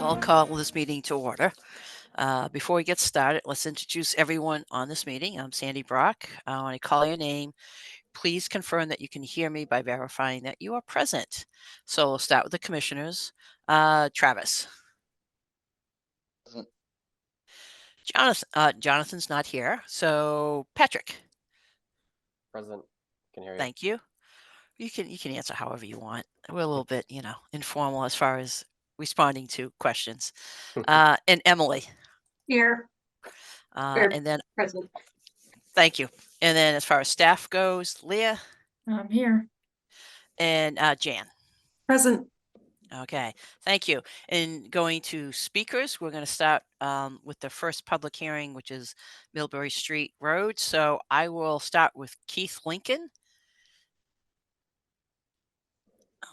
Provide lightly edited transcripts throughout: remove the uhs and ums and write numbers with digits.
I'll call this meeting to order. Before we get started, let's introduce everyone on this meeting. I'm Sandy Brock. When I call your name, please confirm that you can hear me by verifying that you are present. So we'll start with the commissioners. Travis. Present. Jonathan's not here. So Patrick. Present. Can hear you. Thank you. You can answer however you want. We're a little bit, informal as far as responding to questions. And Emily. Here. And then Present. thank you. And then as far as staff goes, Leah I'm here. and Jan. Present. Okay, thank you. And going to speakers, we're going to start with the first public hearing, which is Millbury Street Road. So I will start with Keith Lincoln.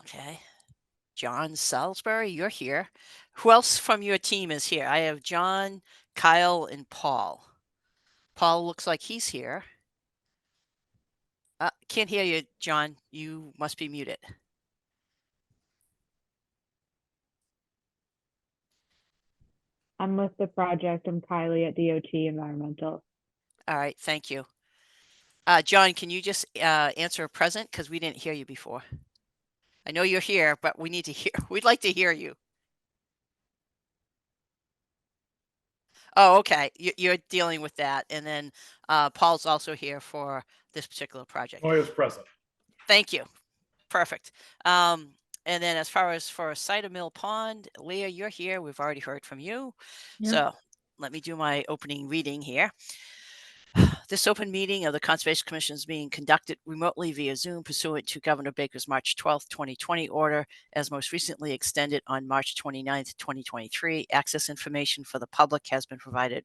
Okay. John Salisbury, you're here. Who else from your team is here? I have John, Kyle, and Paul. Paul looks like he's here. Can't hear you, John. You must be muted. I'm with the project. I'm Kylie at DOT Environmental. All right, thank you. John, can you just answer present because we didn't hear you before? I know you're here, but we need to hear. We'd like to hear you. Oh, okay. You're dealing with that, and then Paul's also here for this particular project. Oh, he was present. Thank you. Perfect. And then as far as for Cider Mill Pond, Leah, you're here. We've already heard from you. Yep. So let me do my opening reading here. This open meeting of the Conservation Commission is being conducted remotely via Zoom pursuant to Governor Baker's March 12th, 2020 order, as most recently extended on March 29th, 2023. Access information for the public has been provided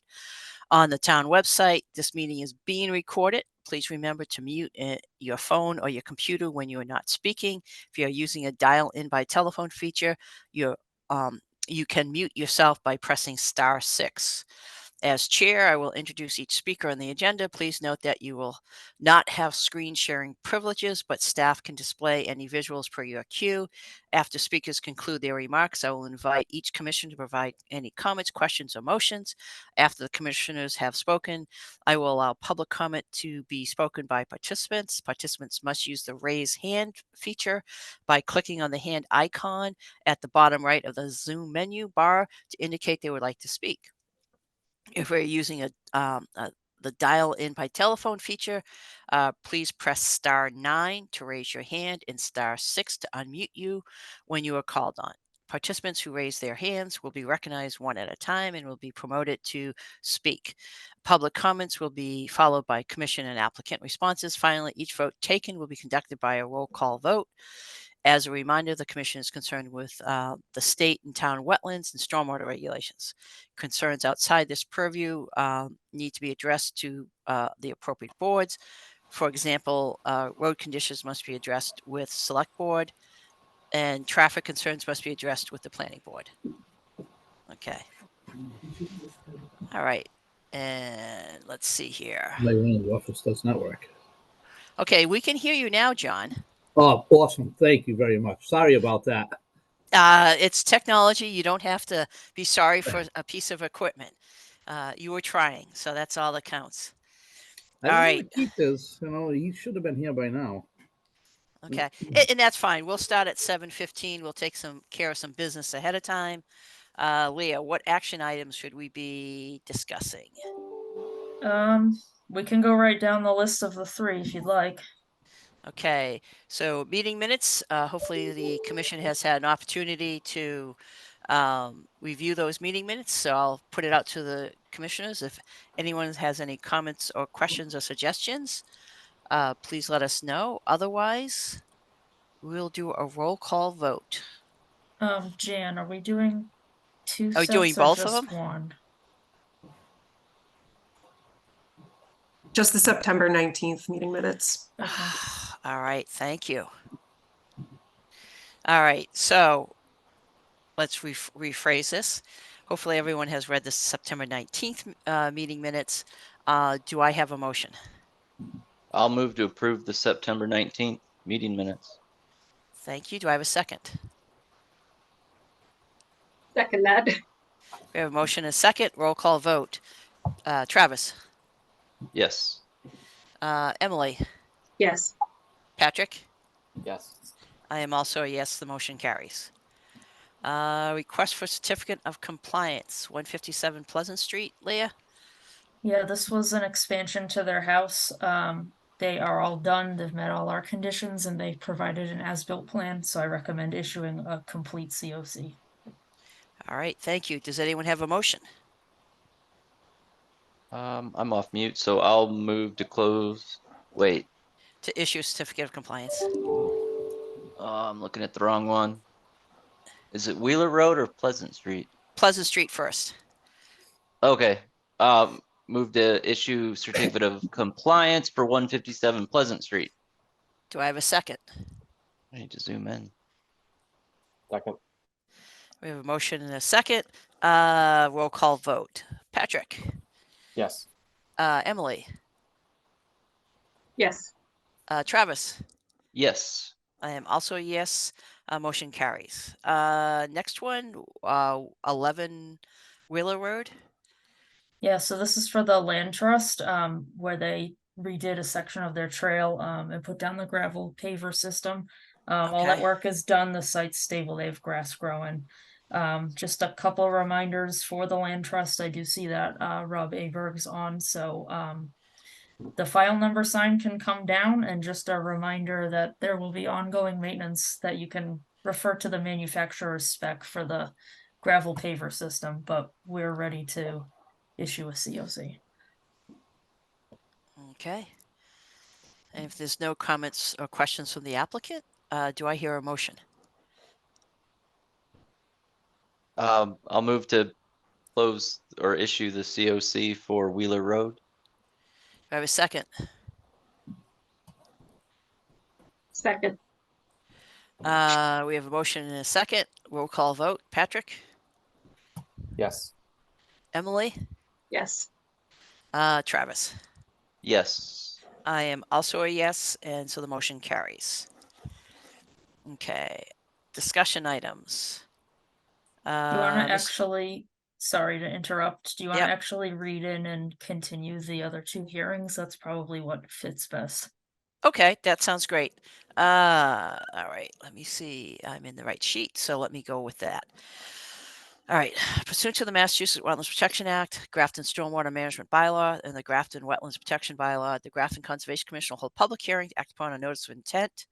on the town website. This meeting is being recorded. Please remember to mute your phone or your computer when you are not speaking. If you are using a dial-in by telephone feature, you can mute yourself by pressing *6. As chair, I will introduce each speaker on the agenda. Please note that you will not have screen sharing privileges, but staff can display any visuals per your queue. After speakers conclude their remarks, I will invite each commissioner to provide any comments, questions, or motions. After the commissioners have spoken, I will allow public comment to be spoken by participants. Participants must use the raise hand feature by clicking on the hand icon at the bottom right of the Zoom menu bar to indicate they would like to speak. If we're using the dial in by telephone feature, please press *9 to raise your hand and *6 to unmute you when you are called on. Participants who raise their hands will be recognized one at a time and will be promoted to speak. Public comments will be followed by commission and applicant responses. Finally, each vote taken will be conducted by a roll call vote. As a reminder, the commission is concerned with the state and town wetlands and stormwater regulations. Concerns outside this purview need to be addressed to the appropriate boards. For example, road conditions must be addressed with select board, and traffic concerns must be addressed with the planning board. Okay. All right. And let's see here. My one in the office does not work. Okay, we can hear you now, John. Oh, awesome. Thank you very much. Sorry about that. It's technology. You don't have to be sorry for a piece of equipment. You were trying, so that's all that counts. I All didn't right. want to keep this. He should have been here by now. Okay, and that's fine. We'll start at 7:15. We'll take care of some business ahead of time. Leah, what action items should we be discussing? We can go right down the list of the 3 if you'd like. Okay, so meeting minutes. Hopefully the commission has had an opportunity to review those meeting minutes. So I'll put it out to the commissioners. If anyone has any comments or questions or suggestions, please let us know. Otherwise, we'll do a roll call vote. Jan, are we doing 2 Are we sets doing or both of just them? 1? Just the September 19th meeting minutes. Okay. All right, thank you. All right, so let's rephrase this. Hopefully everyone has read the September 19th meeting minutes. Do I have a motion? I'll move to approve the September 19th meeting minutes. Thank you. Do I have a second? Second that. We have a motion and a second. Roll call vote. Travis, Yes. Emily, Yes. Patrick. Yes. I am also a yes. The motion carries. Request for certificate of compliance, 157 Pleasant Street. Leah. Yeah, this was an expansion to their house. They are all done. They've met all our conditions and they provided an as-built plan, so I recommend issuing a complete COC. All right. Thank you. Does anyone have a motion? I'm off mute, so I'll move to close. Wait, To issue a certificate of compliance. I'm looking at the wrong one. Is it Wheeler Road or Pleasant Street? Pleasant Street first. Okay. Move to issue certificate of compliance for 157 Pleasant Street. Do I have a second? I need to zoom in. Second. We have a motion and a second. Roll call vote. Patrick, Yes. Emily, Yes. Travis. Yes. I am also a yes. Motion carries. Next one, 11 Wheeler Road. Yeah, so this is for the land trust, where they redid a section of their trail, and put down the gravel paver system. All that Okay. work is done, the site's stable, they have grass growing. Just a couple reminders for the land trust, I do see that, Rob Aberg's on, so, the file number sign can come down, and just a reminder that there will be ongoing maintenance that you can refer to the manufacturer's spec for the gravel paver system, but we're ready to issue a COC. Okay. And if there's no comments or questions from the applicant, do I hear a motion? I'll move to close or issue the COC for Wheeler Road. Do I have a second? Second. We have a motion and a second. Roll call vote. Patrick, Yes. Emily, Yes. Travis. Yes. I am also a yes, and so the motion carries. Okay. Discussion items. Do you want to Miss- actually, sorry to interrupt, do you want to Yep. actually read in and continue the other two hearings? That's probably what fits best. Okay, that sounds great. All right, let me see. I'm in the right sheet, so let me go with that. All right, pursuant to the Massachusetts Wetlands Protection Act, Grafton Stormwater Management Bylaw, and the Grafton Wetlands Protection Bylaw, the Grafton Conservation Commission will hold public hearing to act upon a notice of intent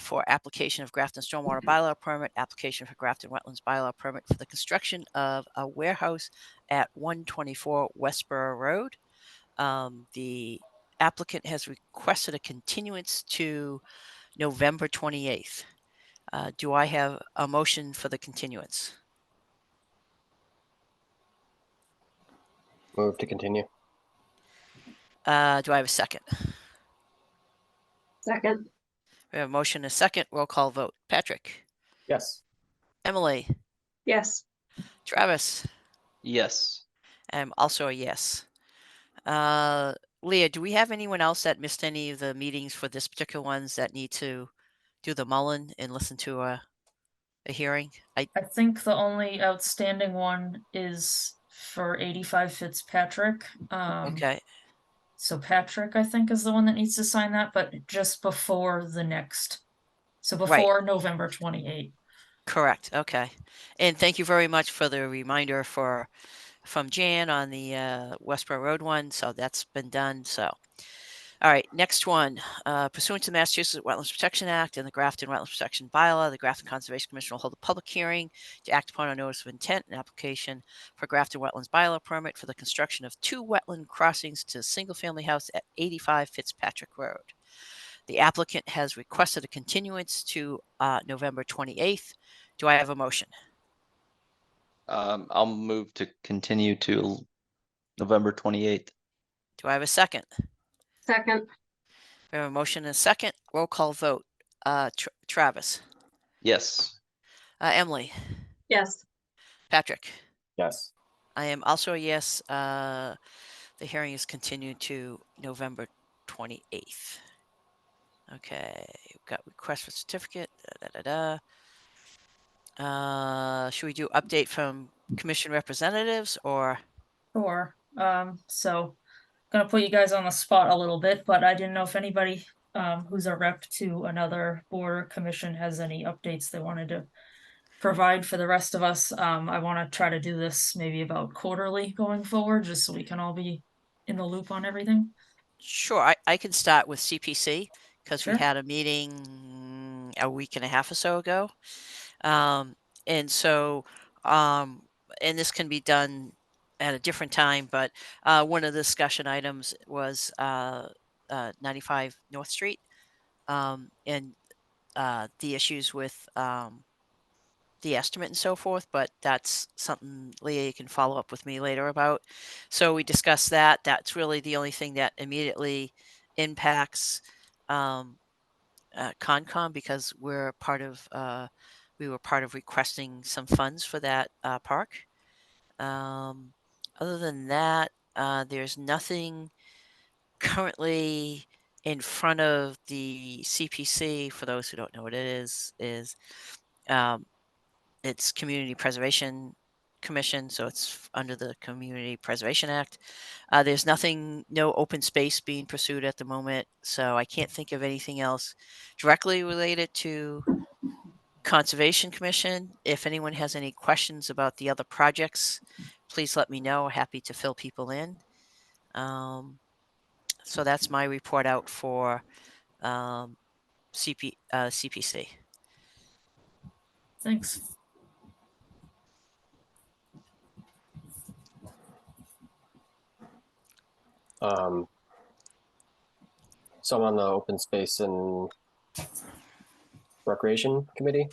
for application of Grafton Stormwater Bylaw permit, application for Grafton Wetlands Bylaw permit for the construction of a warehouse at 124 Westboro Road. The applicant has requested a continuance to November 28th. Do I have a motion for the continuance? Move to continue. Do I have a second? Second. We have a motion and a second. Roll call vote. Patrick, Yes. Emily, Yes. Travis. Yes. I'm also a yes. Leah, do we have anyone else that missed any of the meetings for this particular ones that need to do the Mullen and listen to a hearing? I think the only outstanding one is for 85 Fitzpatrick. Okay. So Patrick, I think, is the one that needs to sign that, but just before the next. So Right. before November 28th. Correct. Okay. And thank you very much for the reminder from Jan on the Westboro Road one. So that's been done. So, all right. Next one. Pursuant to the Massachusetts Wetlands Protection Act and the Grafton Wetlands Protection Bylaw, the Grafton Conservation Commission will hold a public hearing to act upon a notice of intent and application for Grafton Wetlands Bylaw permit for the construction of 2 wetland crossings to a single-family house at 85 Fitzpatrick Road. The applicant has requested a continuance to November 28th. Do I have a motion? I'll move to continue to November 28th. Do I have a second? Second. We have a motion and a second. Roll call vote. Travis, Yes. Emily, Yes. Patrick. Yes. I am also a yes. The hearing is continued to November 28th. Okay, we've got request for certificate. Should we do update from commission representatives or? Sure. So gonna put you guys on the spot a little bit, but I didn't know if anybody who's a rep to another board or commission has any updates they wanted to provide for the rest of us. I want to try to do this maybe about quarterly going forward, just so we can all be in the loop on everything. Sure, I can start with CPC because we Sure. had a meeting a week and a half or so ago. And so, and this can be done at a different time, but one of the discussion items was 95 North Street and the issues with the estimate and so forth, but that's something, Leah, you can follow up with me later about. So we discussed that. That's really the only thing that immediately impacts Concom because we're part of, we were part of requesting some funds for that park. Other than that, there's nothing currently in front of the CPC. For those who don't know what it is it's Community Preservation Commission, so it's under the Community Preservation Act. There's nothing, no open space being pursued at the moment, so I can't think of anything else directly related to Conservation Commission. If anyone has any questions about the other projects, please let me know. Happy to fill people in. So that's my report out for CPC. Thanks. So I'm on the Open Space and Recreation Committee.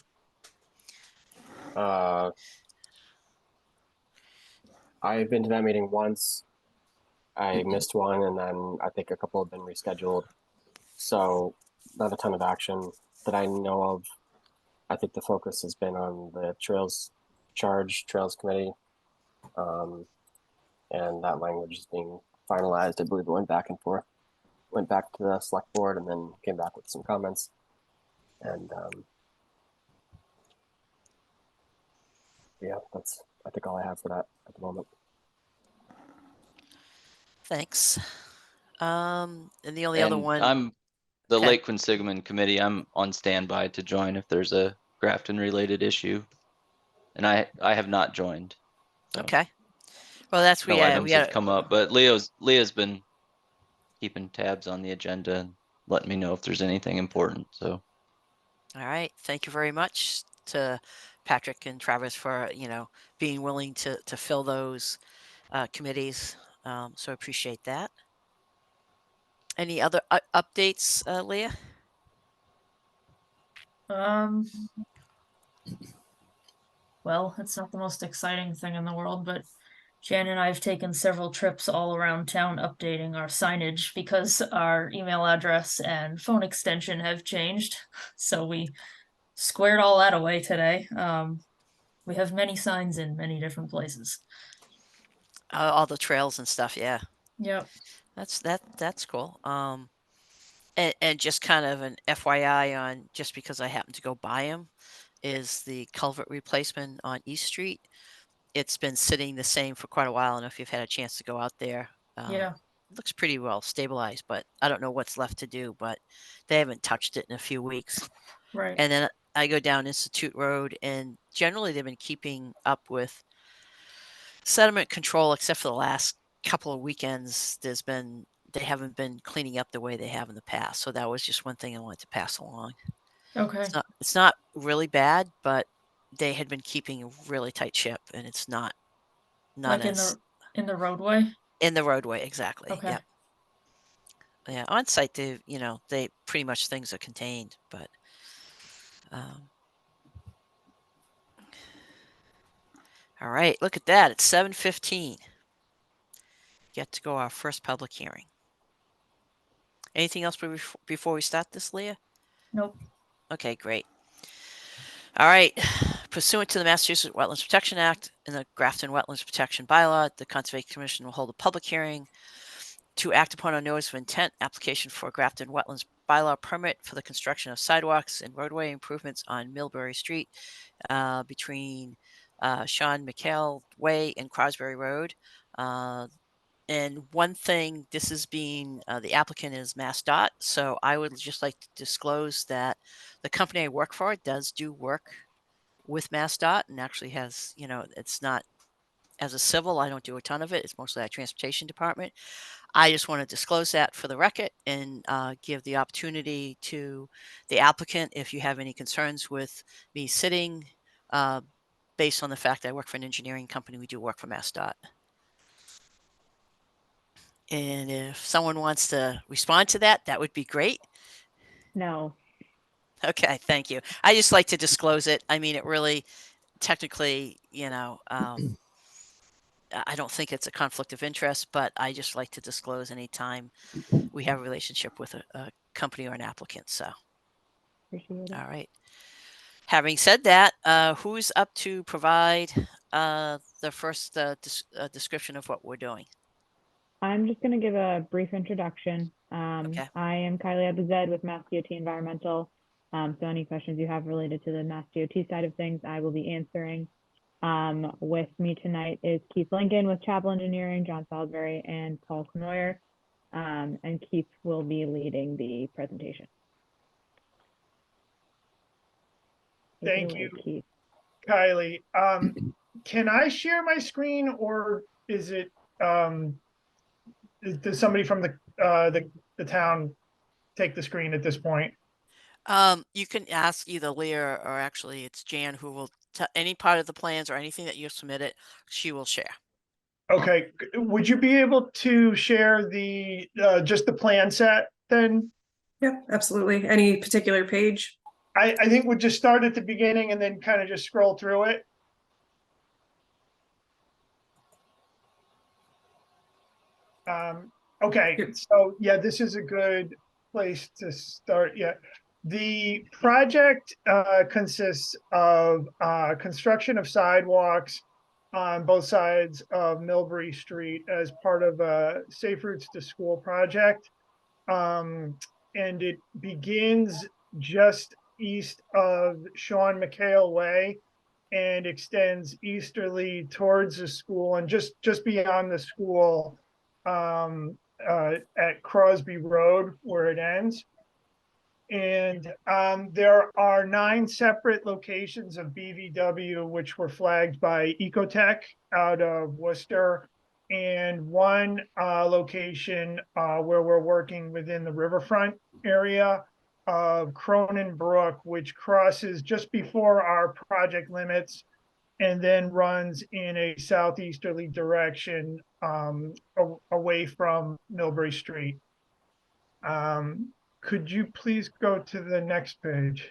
I've been to that meeting once. I missed one, and then I think a couple have been rescheduled. So not a ton of action that I know of. I think the focus has been on the Trails Committee. And that language is being finalized. I believe it went back and forth, went back to the select board and then came back with some comments. And yeah, that's, I think, all I have for that at the moment. Thanks. And the only other And one. I'm the Okay. Lake Quinsigamon Committee. I'm on standby to join if there's a Grafton related issue. And I have not joined. So Okay. Well, that's no we items had have come up, but Leah's been keeping tabs on the agenda and letting me know if there's anything important. So all right. Thank you very much to Patrick and Travis for being willing to fill those committees. So I appreciate that. Any other updates, Leah? Well, it's not the most exciting thing in the world, but Jan and I have taken several trips all around town updating our signage because our email address and phone extension have changed. So we squared all that away today. We have many signs in many different places. All the trails and stuff. Yeah, Yep. that's cool. And just kind of an FYI on just because I happen to go by them is the culvert replacement on East Street. It's been sitting the same for quite a while. I don't know if you've had a chance to go out there. Yeah. It looks pretty well stabilized, but I don't know what's left to do, but they haven't touched it in a few weeks. Right. And then I go down Institute Road, and generally they've been keeping up with sediment control, except for the last couple of weekends. They haven't been cleaning up the way they have in the past. So that was just one thing I wanted to pass along. Okay. It's not really bad, but they had been keeping a really tight ship, and it's not Like as in the roadway. in the roadway. Exactly. Okay. Yep. Yeah. On site, they pretty much things are contained, but all right. Look at that. It's 7:15. Get to go our first public hearing. Anything else before we start this, Leah? Nope. Okay, great. All right. Pursuant to the Massachusetts Wetlands Protection Act and the Grafton Wetlands Protection Bylaw, the Conservation Commission will hold a public hearing to act upon a notice of intent application for Grafton Wetlands bylaw permit for the construction of sidewalks and roadway improvements on Millbury Street between Sean McHale Way and Crosby Road. And one thing, this is being, the applicant is MassDOT, so I would just like to disclose that the company I work for does do work with MassDOT and actually has, it's not as a civil, I don't do a ton of it. It's mostly our transportation department. I just want to disclose that for the record and give the opportunity to the applicant if you have any concerns with me sitting based on the fact that I work for an engineering company. We do work for MassDOT. And if someone wants to respond to that, that would be great. No. Okay, thank you. I just like to disclose it. I mean, it really, technically, I don't think it's a conflict of interest, but I just like to disclose anytime we have a relationship with a company or an applicant. So, Appreciate it. all right. Having said that, who's up to provide the first description of what we're doing? I'm just going to give a brief introduction. Okay. I am Kylie Abized with Mass DOT Environmental. So any questions you have related to the Mass DOT side of things, I will be answering. With me tonight is Keith Lincoln with Chapel Engineering, John Salisbury, and Paul Knoyer. And Keith will be leading the presentation. Take it Thank away, you, Keith. Kylie. Can I share my screen, or is it does somebody from the town take the screen at this point? You can ask either Leah or actually it's Jan who will any part of the plans or anything that you submitted, she will share. Okay, would you be able to share the just the plan set then? Yep, absolutely. Any particular page? I think we'll just start at the beginning and then kind of just scroll through it. Okay, so yeah, this is a good place to start. Yeah, the project consists of construction of sidewalks on both sides of Millbury Street as part of a Safe Routes to School project. And it begins just east of Sean McHale Way and extends easterly towards the school and just beyond the school at Crosby Road where it ends. And there are 9 separate locations of BVW which were flagged by Ecotech out of Worcester, and 1 location where we're working within the riverfront area of Cronin Brook, which crosses just before our project limits and then runs in a southeasterly direction away from Millbury Street. Could you please go to the next page?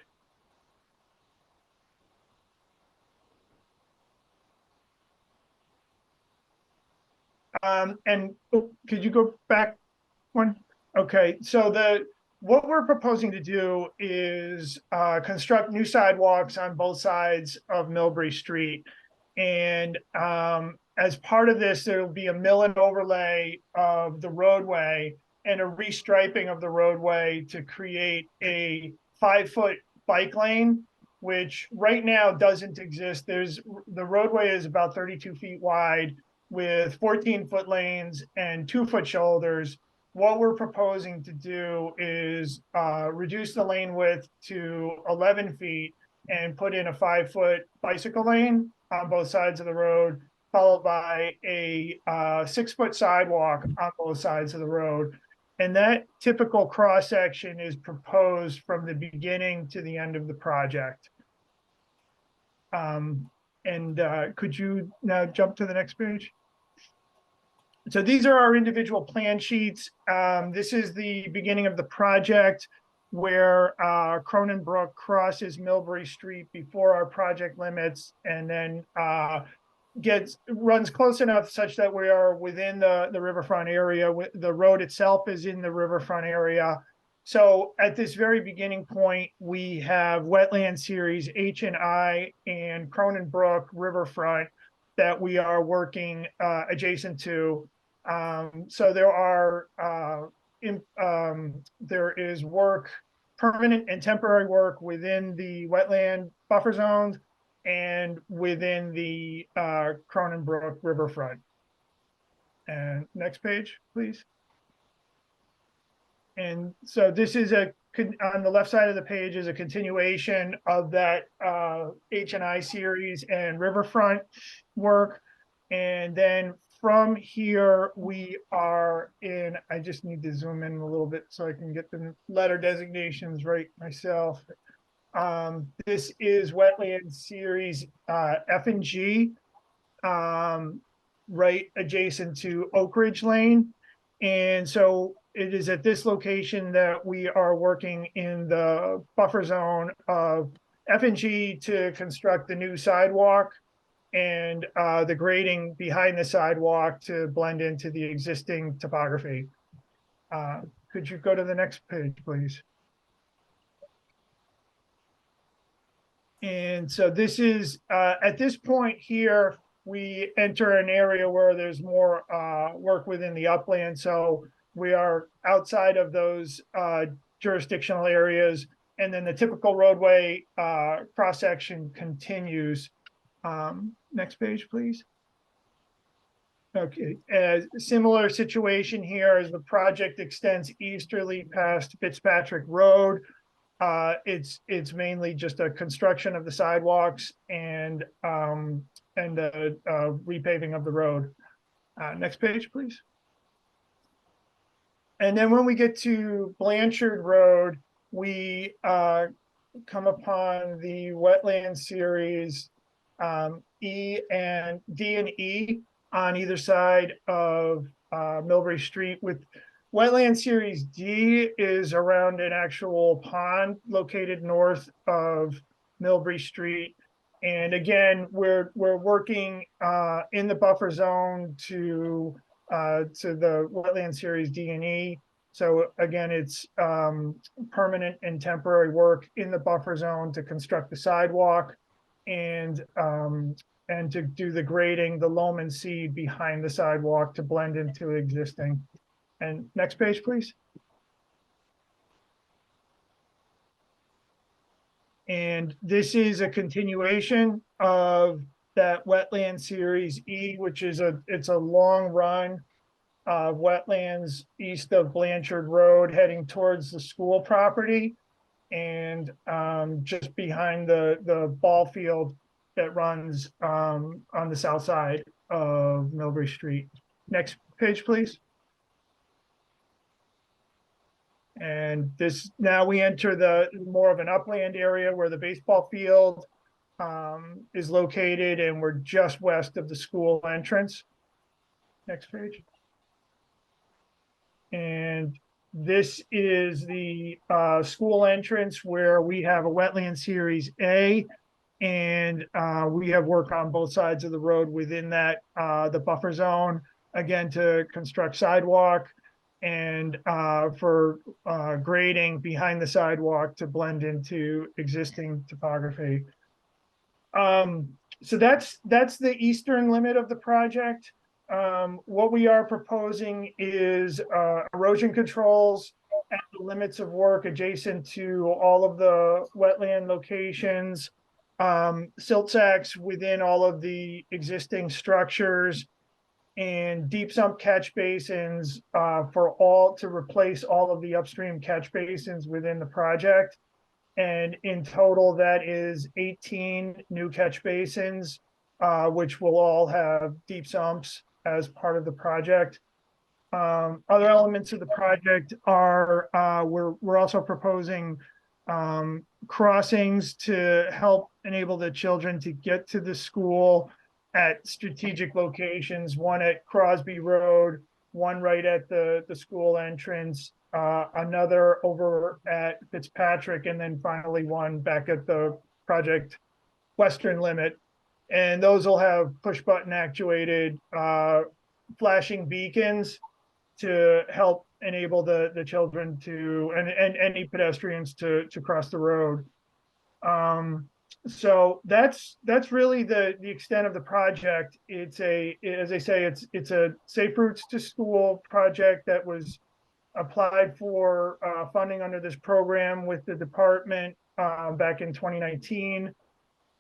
And could you go back one? Okay, so what we're proposing to do is construct new sidewalks on both sides of Millbury Street. And as part of this, there will be a mill and overlay of the roadway and a restriping of the roadway to create a 5-foot bike lane, which right now doesn't exist. The roadway is about 32 feet wide with 14-foot lanes and 2-foot shoulders. What we're proposing to do is reduce the lane width to 11 feet and put in a 5-foot bicycle lane on both sides of the road, followed by a 6-foot sidewalk on both sides of the road. And that typical cross section is proposed from the beginning to the end of the project. Could you now jump to the next page? So these are our individual plan sheets. This is the beginning of the project where Cronin Brook crosses Millbury Street before our project limits, and then runs close enough such that we are within the riverfront area. The road itself is in the riverfront area. So at this very beginning point, we have wetland series H and I and Cronin Brook riverfront that we are working adjacent to. So there is work, permanent and temporary work within the wetland buffer zones and within the Cronenbrook riverfront. And next page, please. And so this is on the left side of the page is a continuation of that H&I series and riverfront work. And then from here, we are in, I just need to zoom in a little bit so I can get the letter designations right myself. This is wetland series F and G, right adjacent to Oak Ridge Lane. And so it is at this location that we are working in the buffer zone of F and G to construct the new sidewalk and the grading behind the sidewalk to blend into the existing topography. Could you go to the next page, please? And so this is, at this point here, we enter an area where there's more work within the upland. So we are outside of those jurisdictional areas. And then the typical roadway cross-section continues. Next page, please. Okay, similar situation here as the project extends easterly past Fitzpatrick Road. It's mainly just a construction of the sidewalks and the repaving of the road. Next page, please. And then when we get to Blanchard Road, we come upon the wetland series E and D and E on either side of Millbury Street. With wetland series D is around an actual pond located north of Millbury Street. And again, we're working in the buffer zone to the wetland series D and E. So again, it's permanent and temporary work in the buffer zone to construct the sidewalk and to do the grading, the loam and seed behind the sidewalk to blend into existing. And next page, please. And this is a continuation of that wetland series E, which is it's a long run of wetlands east of Blanchard Road heading towards the school property and just behind the ball field that runs on the south side of Millbury Street. Next page, please. And this, now we enter the more of an upland area where the baseball field is located, and we're just west of the school entrance. Next page. And this is the school entrance where we have a wetland series A, and we have work on both sides of the road within that, the buffer zone, again, to construct sidewalk and for grading behind the sidewalk to blend into existing topography. So that's the eastern limit of the project. What we are proposing is erosion controls at the limits of work adjacent to all of the wetland locations, silt sacks within all of the existing structures, and deep sump catch basins to replace all of the upstream catch basins within the project. And in total, that is 18 new catch basins, which will all have deep sumps as part of the project. Other elements of the project are we're also proposing crossings to help enable the children to get to the school at strategic locations, one at Crosby Road, one right at the school entrance, another over at Fitzpatrick, and then finally one back at the project western limit. And those will have push button actuated flashing beacons to help enable the children to and any pedestrians to cross the road. So that's really the extent of the project. It's as I say, it's a Safe Routes to School project that was applied for funding under this program with the department back in 2019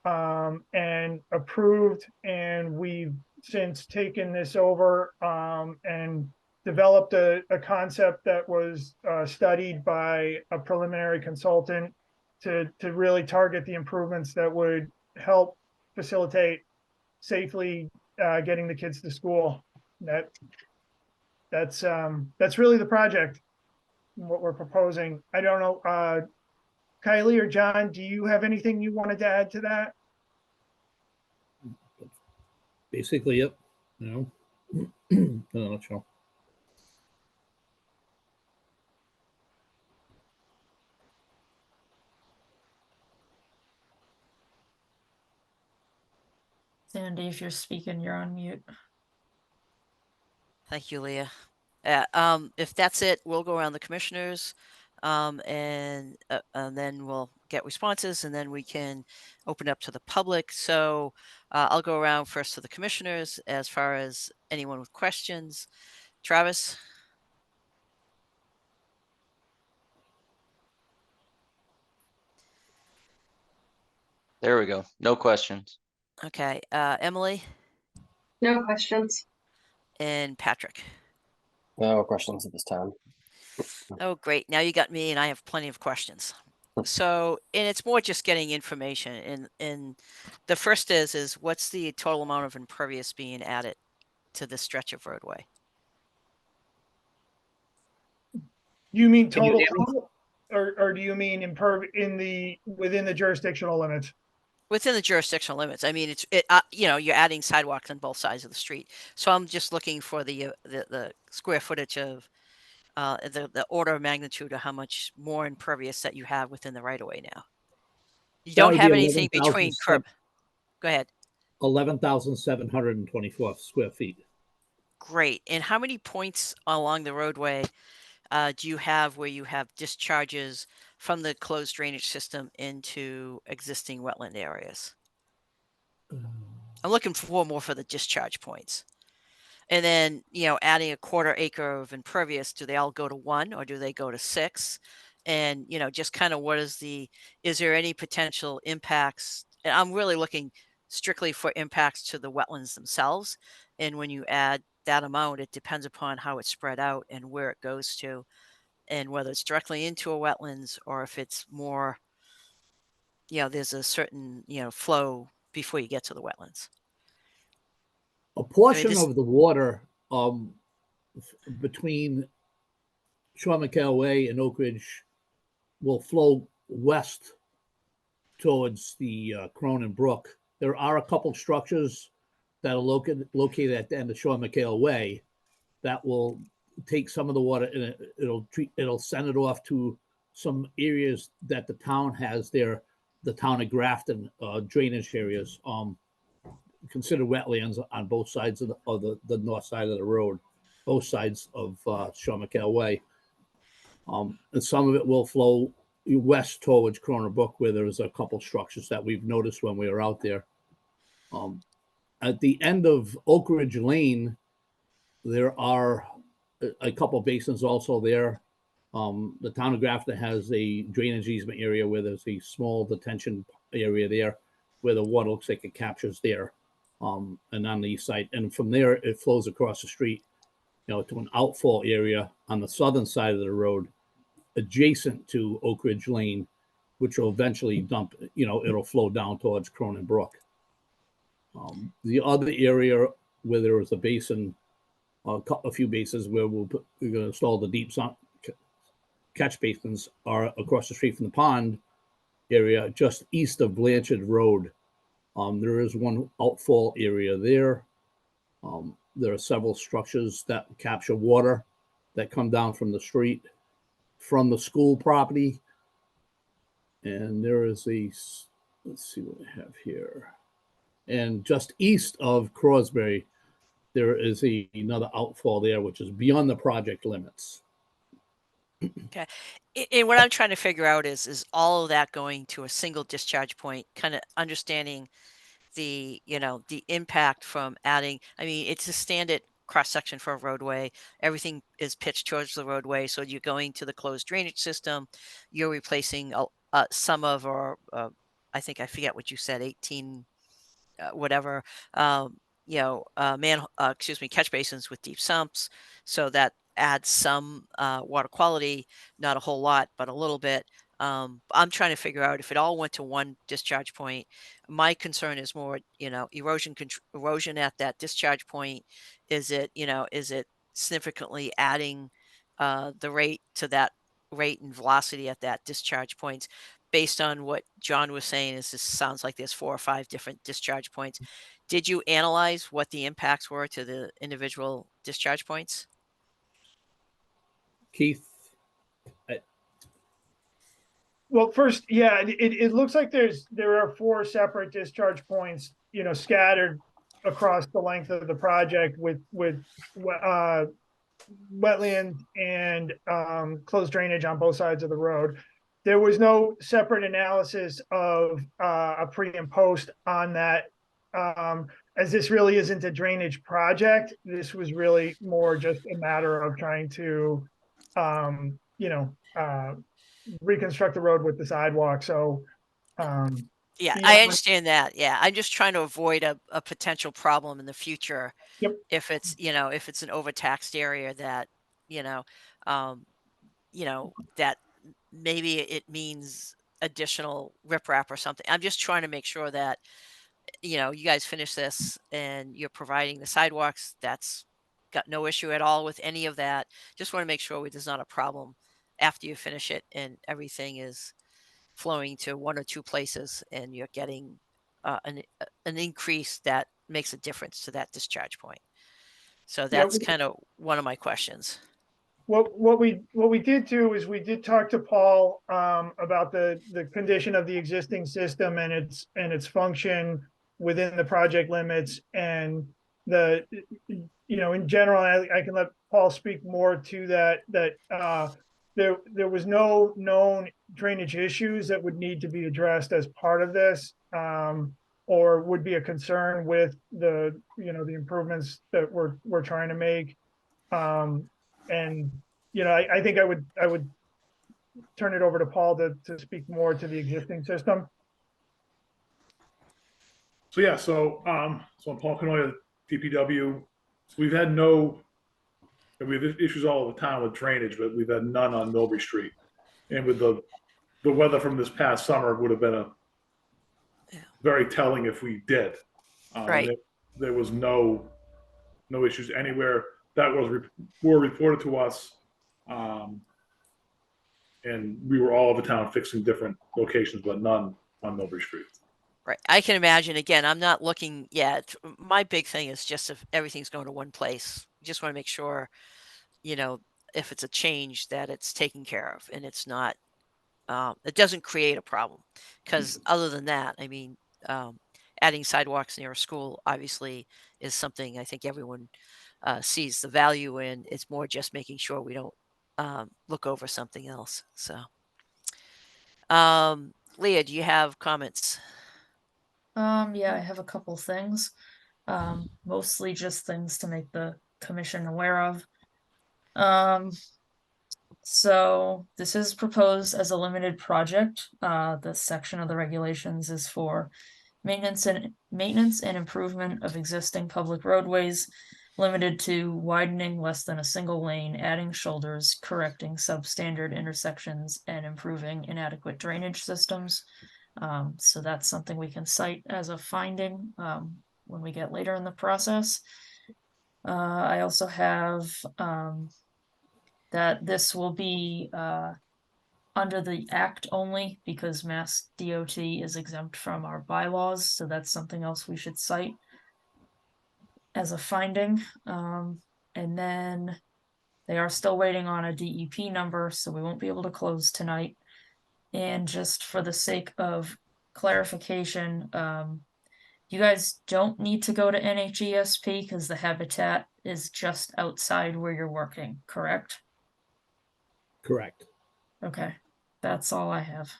and approved. And we've since taken this over and developed a concept that was studied by a preliminary consultant to really target the improvements that would help facilitate safely getting the kids to school. That's really the project, what we're proposing. I don't know, Kylie or John, do you have anything you wanted to add to that? Basically, it, in a nutshell. Sandy, if you're speaking, you're on mute. Thank you, Leah. If that's it, we'll go around the commissioners, and then we'll get responses, and then we can open up to the public. So I'll go around first to the commissioners as far as anyone with questions. Travis? There we go. No questions. Okay. Emily No questions. and Patrick. No questions at this time. Oh, great. Now you got me, and I have plenty of questions. So, and it's more just getting information. And the first is what's the total amount of impervious being added to this stretch of roadway? You mean Can you total, hear me? or do you mean within the jurisdictional limits? Within the jurisdictional limits. I mean, you're adding sidewalks on both sides of the street. So I'm just looking for the square footage of the order of magnitude of how much more impervious that you have within the right of way now. You That don't would have be anything between curb. Go ahead. 11,724 square feet. Great. And how many points along the roadway do you have where you have discharges from the closed drainage system into existing wetland areas? I'm looking for more for the discharge points. And then, adding a 1/4 acre of impervious, do they all go to 1 or do they go to 6? And, just kind of is there any potential impacts? And I'm really looking strictly for impacts to the wetlands themselves. And when you add that amount, it depends upon how it's spread out and where it goes to, and whether it's directly into a wetlands or if it's more, there's a certain, flow before you get to the wetlands. A portion this- of the water between Shaw McHale Way and Oak Ridge will flow west towards the Cronin Brook. There are a couple structures that are located at the end of Shaw McHale Way that will take some of the water and it'll send it off to some areas that the town has there, the town of Grafton drainage areas, considered wetlands on both sides of the north side of the road, both sides of Shaw McHale Way. And some of it will flow west towards Cronin Brook, where there's a couple structures that we've noticed when we were out there. At the end of Oak Ridge Lane, there are a couple basins also there. The town of Grafton has a drainage easement area where there's a small detention area there where the water looks like it captures there. And on the east side, and from there it flows across the street, to an outfall area on the southern side of the road, adjacent to Oak Ridge Lane, which will eventually dump. It'll flow down towards Cronin Brook. The other area where there is a basin, a few basins where we're going to install the deep catch basins are across the street from the pond area, just east of Blanchard Road. There is one outfall area there. There are several structures that capture water that come down from the street, from the school property. And there is let's see what I have here. And just east of Crosby, there is another outfall there, which is beyond the project limits. And what I'm trying to figure out is all of that going to a single discharge point, kind of understanding the, the impact from adding, I mean, it's a standard cross section for a roadway. Everything is pitched towards the roadway. So you're going to the closed drainage system, you're replacing some of, or I think I forget what you said, 18, whatever, catch basins with deep sumps. So that adds some water quality, not a whole lot, but a little bit. I'm trying to figure out if it all went to one discharge point. My concern is more, erosion at that discharge point. Is it significantly adding the rate to that rate and velocity at that discharge points? Based on what John was saying, is this sounds like there's 4 or 5 different discharge points. Did you analyze what the impacts were to the individual discharge points? Keith, Well, first, yeah, it looks like there are 4 separate discharge points, scattered across the length of the project with wetland and closed drainage on both sides of the road. There was no separate analysis of a pre and post on that. As this really isn't a drainage project, this was really more just a matter of trying to, reconstruct the road with the sidewalk. So, Yeah, I beyond- understand that. Yeah, I'm just trying to avoid a potential problem in the future. Yep. If it's an overtaxed area that, that maybe it means additional riprap or something. I'm just trying to make sure that, you guys finish this and you're providing the sidewalks. That's got no issue at all with any of that. Just want to make sure there's not a problem after you finish it and everything is flowing to 1 or 2 places and you're getting an increase that makes a difference to that discharge point. So that's kind of one of my questions. What we did do is we did talk to Paul about the condition of the existing system and its function within the project limits, and in general, I can let Paul speak more to that there was no known drainage issues that would need to be addressed as part of this, or would be a concern with the improvements that we're trying to make. And I think I would turn it over to Paul to speak more to the existing system. So yeah, so I'm Paul Canoia, DPW. So we have issues all the time with drainage, but we've had none on Millbury Street. And with the weather from this past summer, it would have been very telling if we did. Right. There was no issues anywhere that were reported to us, and we were all over town fixing different locations, but none on Millbury Street. Right. I can imagine. Again, I'm not looking yet. My big thing is just if everything's going to one place. Just want to make sure, if it's a change that it's taken care of and it's not, it doesn't create a problem. Because other than that, I mean, adding sidewalks near a school obviously is something I think everyone sees the value in. It's more just making sure we don't look over something else. So, Leah, do you have comments? Yeah, I have a couple things. Mostly just things to make the commission aware of. So this is proposed as a limited project. The section of the regulations is for maintenance and improvement of existing public roadways, limited to widening less than a single lane, adding shoulders, correcting substandard intersections, and improving inadequate drainage systems. So that's something we can cite as a finding when we get later in the process. I also have that this will be under the act only because Mass DOT is exempt from our bylaws. So that's something else we should cite as a finding. And then they are still waiting on a DEP number, so we won't be able to close tonight. And just for the sake of clarification, you guys don't need to go to NHESP because the habitat is just outside where you're working, correct? Correct. Okay, that's all I have.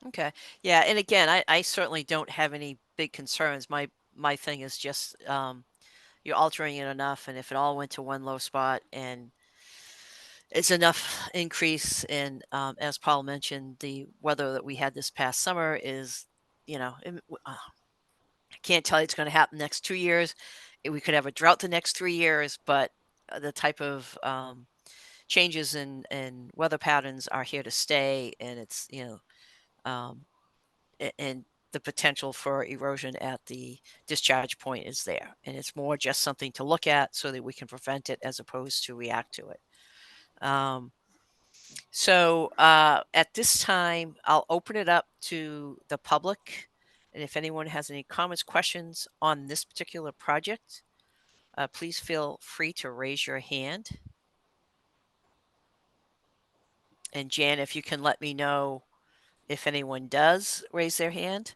Okay. Yeah, and again, I certainly don't have any big concerns. My thing is just you're altering it enough, and if it all went to one low spot and it's enough increase in, as Paul mentioned, the weather that we had this past summer is, I can't tell you it's going to happen next 2 years. We could have a drought the next 3 years, but the type of changes in weather patterns are here to stay, and it's um, and the potential for erosion at the discharge point is there, and it's more just something to look at so that we can prevent it as opposed to react to it. So at this time, I'll open it up to the public. And if anyone has any comments, questions on this particular project, please feel free to raise your hand. And Jan, if you can let me know if anyone does raise their hand.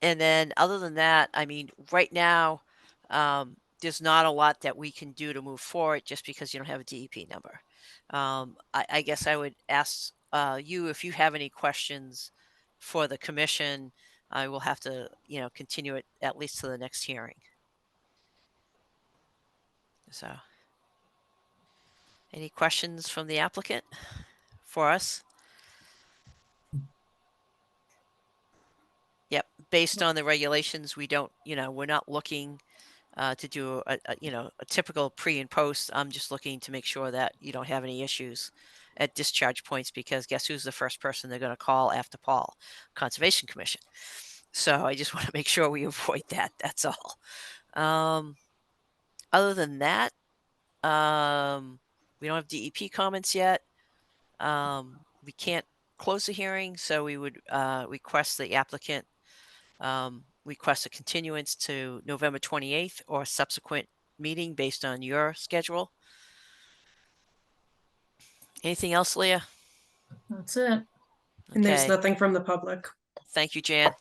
And then other than that, I mean, right now, there's not a lot that we can do to move forward just because you don't have a DEP number. I guess I would ask you if you have any questions for the commission. I will have to, continue it at least to the next hearing. So, any questions from the applicant for us? Yep. Based on the regulations, we don't, we're not looking to do a typical pre and post. I'm just looking to make sure that you don't have any issues at discharge points, because guess who's the first person they're going to call after Paul? Conservation Commission. So I just want to make sure we avoid that. That's all. Other than that, we don't have DEP comments yet. We can't close the hearing, so we would request the applicant request a continuance to November 28th or subsequent meeting based on your schedule. Anything else, Leah? That's it. And there's Okay. nothing from the public. Thank you, Jan.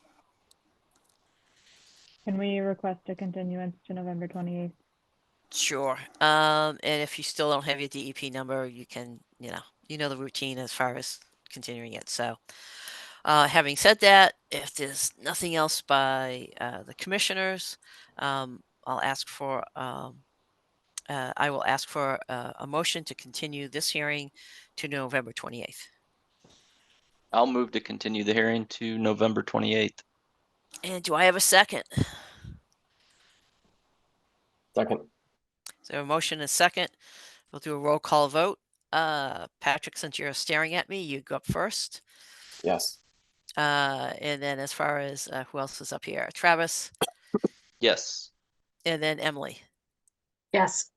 Can we request a continuance to November 28th? Sure. And if you still don't have your DEP number, you can, the routine as far as continuing it. So, having said that, if there's nothing else by the commissioners, I'll ask for I will ask for a motion to continue this hearing to November 28th. I'll move to continue the hearing to November 28th. And do I have a second? Second. So a motion and a second. We'll do a roll call vote. Patrick, since you're staring at me, you go up first. Yes. And then as far as who else is up here? Travis. Yes. And then Emily. Yes.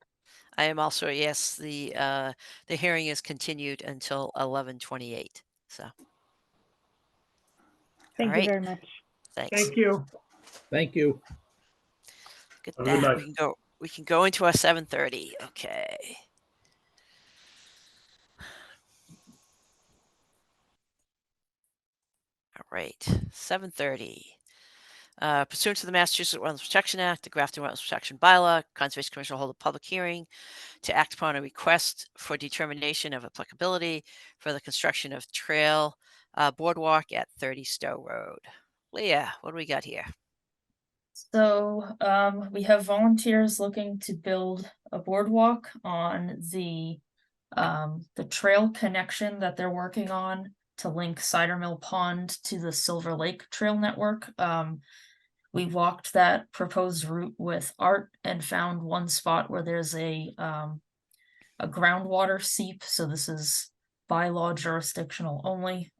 I am also a yes. The hearing is continued until 11:28. So. Thank All you right. very much. Thanks. Thank you. Thank you. Good Have a good that. night. We can go into our 7:30. Okay. All right. 7:30. Pursuant to the Massachusetts Wetlands Protection Act, the Grafton Wetlands Protection Bylaw, Conservation Commission will hold a public hearing to act upon a request for determination of applicability for the construction of trail boardwalk at 30 Stowe Road. Leah, what do we got here? So we have volunteers looking to build a boardwalk on the trail connection that they're working on to link Cider Mill Pond to the Silver Lake Trail Network. We walked that proposed route with Art and found one spot where there's a groundwater seep. So this is bylaw jurisdictional only.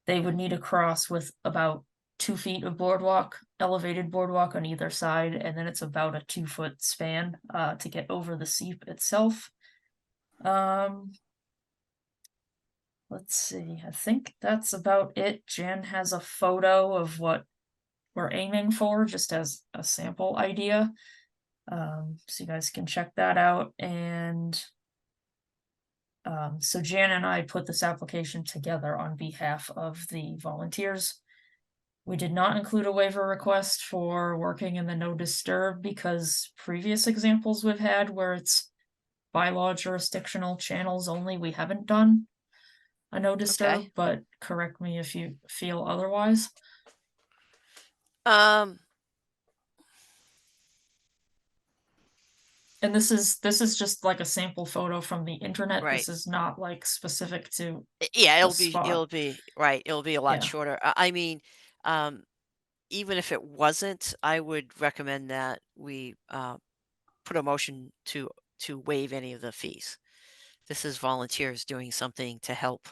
They would need a cross with about 2 feet of boardwalk, elevated boardwalk on either side, and then it's about a 2-foot span to get over the seep itself. Let's see, I think that's about it. Jan has a photo of what we're aiming for, just as a sample idea. So you guys can check that out. And so Jan and I put this application together on behalf of the volunteers. We did not include a waiver request for working in the no disturb because previous examples we've had where it's bylaw jurisdictional channels only, we haven't done a no disturb, Okay. but correct me if you feel otherwise. And this is just like a sample photo from the internet. Right. This is not like specific to Yeah, the it'll spot. be right. It'll be a lot Yeah. shorter. I mean, even if it wasn't, I would recommend that we put a motion to waive any of the fees. This is volunteers doing something to help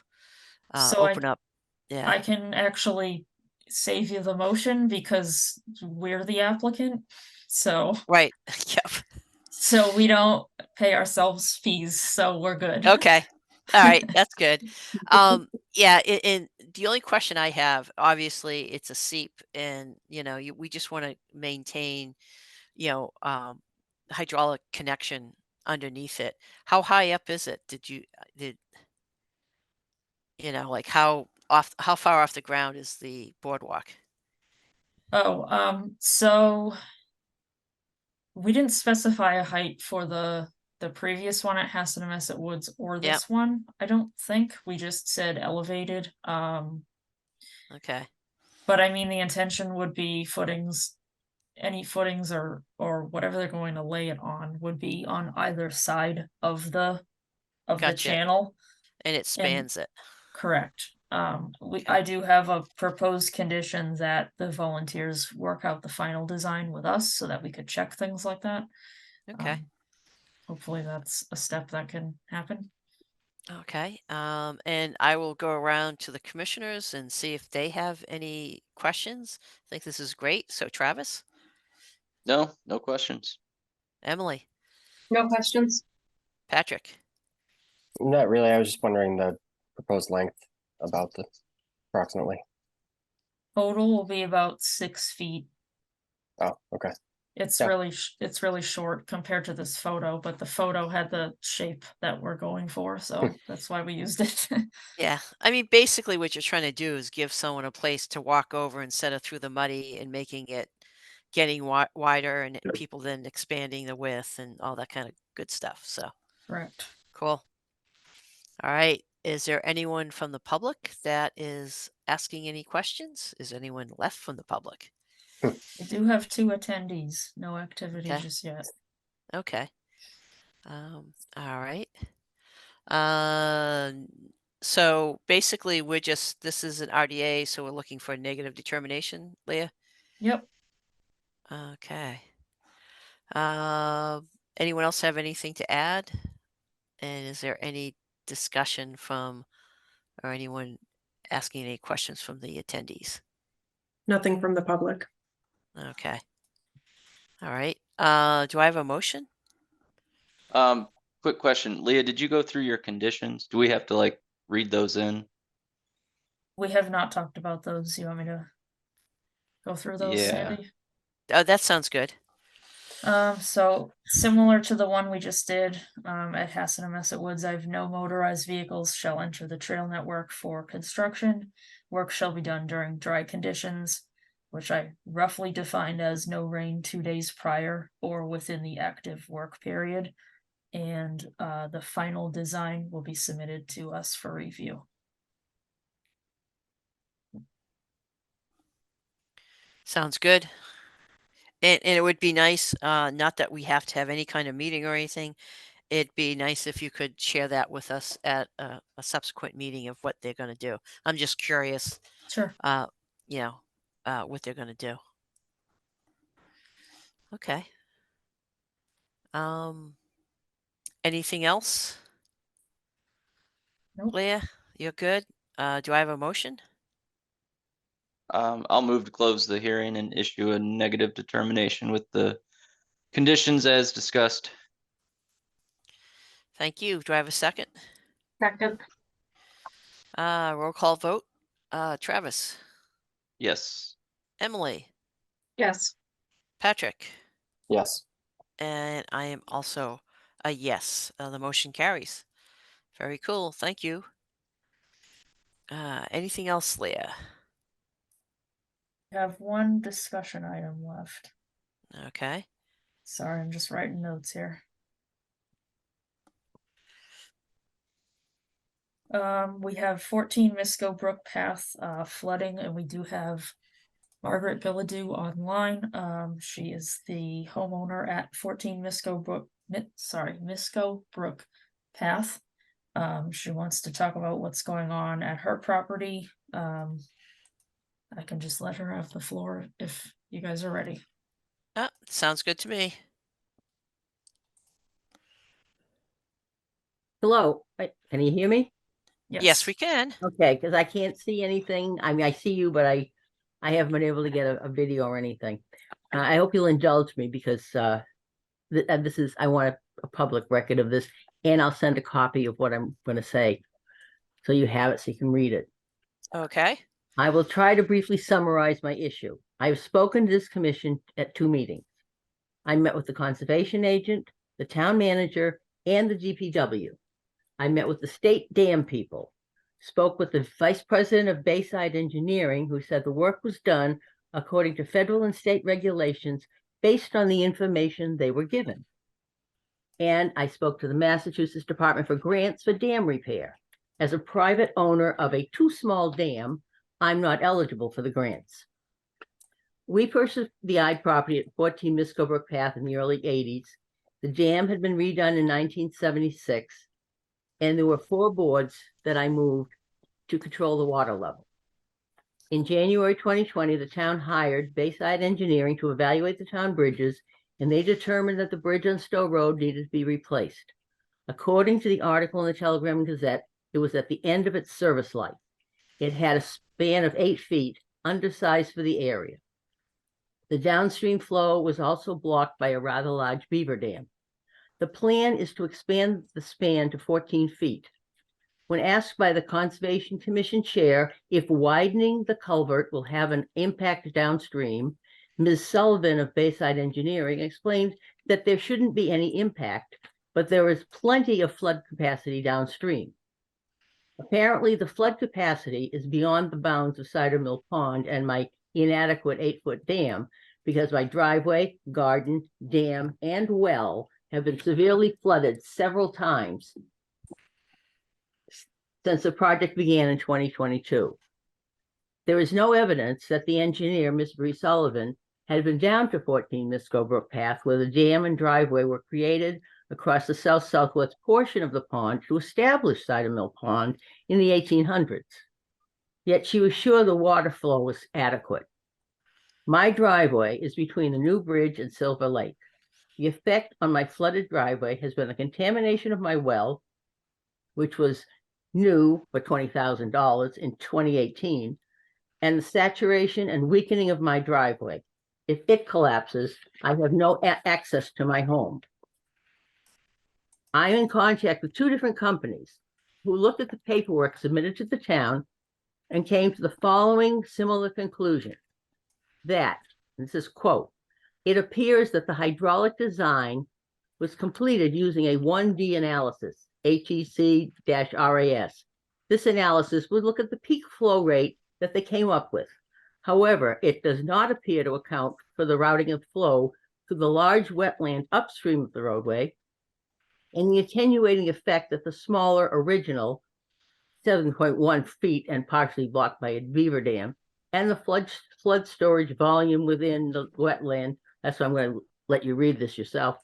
So open up. Yeah. I can actually save you the motion because we're the applicant. So Right. Yep. so we don't pay ourselves fees, so we're good. Okay. All right. That's good. Yeah. And the only question I have, obviously, it's a seep, and we just want to maintain, hydraulic connection underneath it. How high up is it? Like how far off the ground is the boardwalk? Oh, so we didn't specify a height for the previous one at Hassanamessett Woods or this one. I don't think. We just said elevated. Okay. But I mean the intention would be footings, any footings or whatever they're going to lay it on would be on either side of the Gotcha. channel. And it spans it. Correct. I do have a proposed condition that the volunteers work out the final design with us so that we could check things like that. Okay. Hopefully that's a step that can happen. Okay. And I will go around to the commissioners and see if they have any questions. I think this is great. So Travis, No, no questions. Emily, No questions. Patrick. Not really. I was just wondering the proposed length about the approximately. Total will be about 6 feet. Oh, okay. It's Yeah. it's really short compared to this photo, but the photo had the shape that we're going for, so that's why we used it. Yeah. I mean, basically what you're trying to do is give someone a place to walk over instead of through the muddy and making it getting wider and people then expanding the width and all that kind of good stuff. So Correct. cool. All right. Is there anyone from the public that is asking any questions? Is anyone left from the public? We do have 2 attendees. No activity Okay. just yet. Okay. All right. So basically this is an RDA, so we're looking for a negative determination, Leah? Yep. Okay. Anyone else have anything to add? And is there any discussion or anyone asking any questions from the attendees? Nothing from the public. Okay. All right. Do I have a motion? Quick question, Leah, did you go through your conditions? Do we have to like read those in? We have not talked about those. You want me to go through those, Yeah. Sandy? Oh, that sounds good. So similar to the one we just did at Hassanamessett Woods, I have no motorized vehicles shall enter the trail network for construction. Work shall be done during dry conditions, which I roughly defined as no rain 2 days prior or within the active work period. And the final design will be submitted to us for review. Sounds good. And it would be nice, not that we have to have any kind of meeting or anything. It'd be nice if you could share that with us at a subsequent meeting of what they're going to do. I'm just curious, Sure. what they're going to do. Okay. Anything else? Nope. Leah, you're good? Do I have a motion? I'll move to close the hearing and issue a negative determination with the conditions as discussed. Thank you. Do I have a second? Second. Roll call vote. Travis, Yes. Emily, Yes. Patrick, Yes. and I am also a yes. The motion carries. Very cool. Thank you. Anything else, Leah? I have one discussion item left. Okay. Sorry, I'm just writing notes here. We have 14 Misco Brook Path flooding, and we do have Margaret Billadu online. She is the homeowner at 14 Misco Brook Path. She wants to talk about what's going on at her property. I can just let her have the floor if you guys are ready. Sounds good to me. Hello, can you hear me? Yes, we can. Okay, because I can't see anything. I mean, I see you, but I haven't been able to get a video or anything. I hope you'll indulge me because this is, I want a public record of this, and I'll send a copy of what I'm going to say. So you have it so you can read it. Okay. I will try to briefly summarize my issue. I've spoken to this commission at 2 meetings. I met with the conservation agent, the town manager, and the DPW. I met with the state dam people, spoke with the vice president of Bayside Engineering, who said the work was done according to federal and state regulations based on the information they were given. And I spoke to the Massachusetts Department for Grants for Dam Repair. As a private owner of a too small dam, I'm not eligible for the grants. We purchased the I property at 14 Misco Brook Path in the early 80s. The dam had been redone in 1976, and there were 4 boards that I moved to control the water level. In January 2020, the town hired Bayside Engineering to evaluate the town bridges, and they determined that the bridge on Stowe Road needed to be replaced. According to the article in the Telegram and Gazette, it was at the end of its service life. It had a span of 8 feet, undersized for the area. The downstream flow was also blocked by a rather large beaver dam. The plan is to expand the span to 14 feet. When asked by the Conservation Commission chair if widening the culvert will have an impact downstream, Ms. Sullivan of Bayside Engineering explained that there shouldn't be any impact, but there is plenty of flood capacity downstream. Apparently, the flood capacity is beyond the bounds of Cider Mill Pond and my inadequate 8-foot dam, because my driveway, garden, dam, and well have been severely flooded several times since the project began in 2022. There is no evidence that the engineer, Ms. Bree Sullivan, had been down to 14 Misco Brook Path, where the dam and driveway were created across the south-southwest portion of the pond to establish Cider Mill Pond in the 1800s. Yet she was sure the water flow was adequate. My driveway is between the new bridge and Silver Lake. The effect on my flooded driveway has been the contamination of my well, which was new for $20,000 in 2018, and the saturation and weakening of my driveway. If it collapses, I have no access to my home. I'm in contact with 2 different companies who looked at the paperwork submitted to the town and came to the following similar conclusion: that, this is quote, it appears that the hydraulic design was completed using a 1D analysis, HEC-RAS. This analysis would look at the peak flow rate that they came up with. However, it does not appear to account for the routing of flow through the large wetland upstream of the roadway and the attenuating effect that the smaller original 7.1 feet and partially blocked by a beaver dam and the flood storage volume within the wetland. That's why I'm going to let you read this yourself.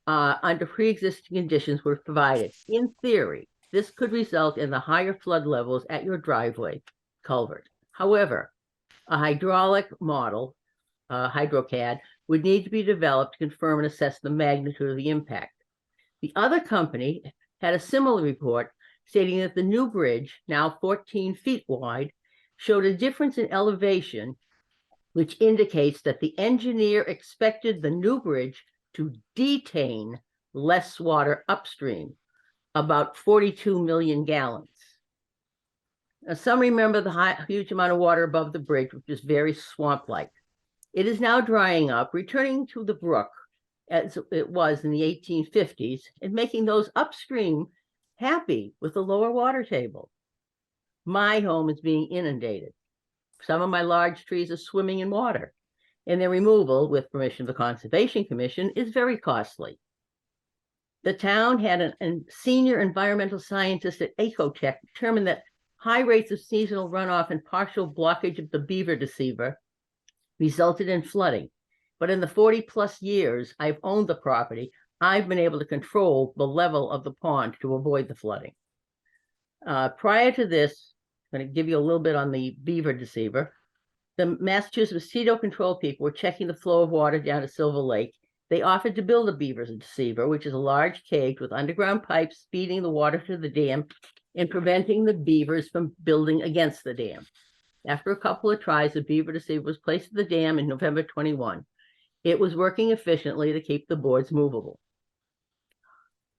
Under pre-existing conditions were provided. In theory, this could result in the higher flood levels at your driveway culvert. However, a hydraulic model, HydroCAD, would need to be developed to confirm and assess the magnitude of the impact. The other company had a similar report stating that the new bridge, now 14 feet wide, showed a difference in elevation, which indicates that the engineer expected the new bridge to detain less water upstream, about 42 million gallons. Now, some remember the huge amount of water above the bridge, which is very swamp-like. It is now drying up, returning to the brook as it was in the 1850s, and making those upstream happy with the lower water table. My home is being inundated. Some of my large trees are swimming in water, and their removal, with permission of the Conservation Commission, is very costly. The town had a senior environmental scientist at Ecotech determined that high rates of seasonal runoff and partial blockage of the beaver deceiver resulted in flooding. But in the 40+ years I've owned the property, I've been able to control the level of the pond to avoid the flooding. Prior to this, I'm going to give you a little bit on the beaver deceiver. The Massachusetts mosquito control people were checking the flow of water down to Silver Lake. They offered to build a beaver deceiver, which is a large cage with underground pipes feeding the water to the dam and preventing the beavers from building against the dam. After a couple of tries, the beaver deceiver was placed at the dam in November 21. It was working efficiently to keep the boards movable.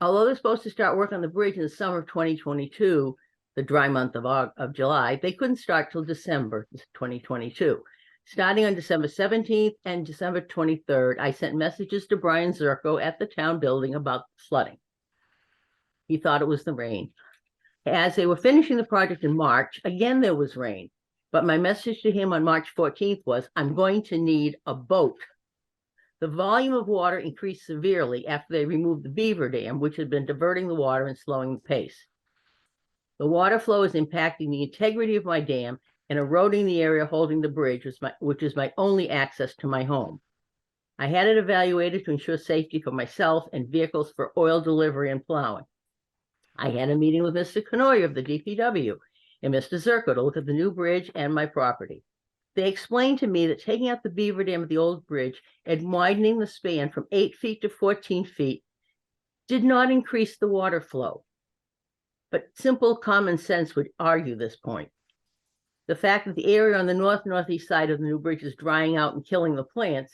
Although they're supposed to start work on the bridge in the summer of 2022, the dry month of July, they couldn't start till December 2022. Starting on December 17th and December 23rd, I sent messages to Brian Zerko at the town building about flooding. He thought it was the rain. As they were finishing the project in March, again there was rain. But my message to him on March 14th was, I'm going to need a boat. The volume of water increased severely after they removed the beaver dam, which had been diverting the water and slowing the pace. The water flow is impacting the integrity of my dam and eroding the area holding the bridge, which is my only access to my home. I had it evaluated to ensure safety for myself and vehicles for oil delivery and plowing. I had a meeting with Mr. Canoyer of the DPW and Mr. Zerko to look at the new bridge and my property. They explained to me that taking out the beaver dam at the old bridge and widening the span from 8 feet to 14 feet did not increase the water flow. But simple common sense would argue this point. The fact that the area on the northeast side of the new bridge is drying out and killing the plants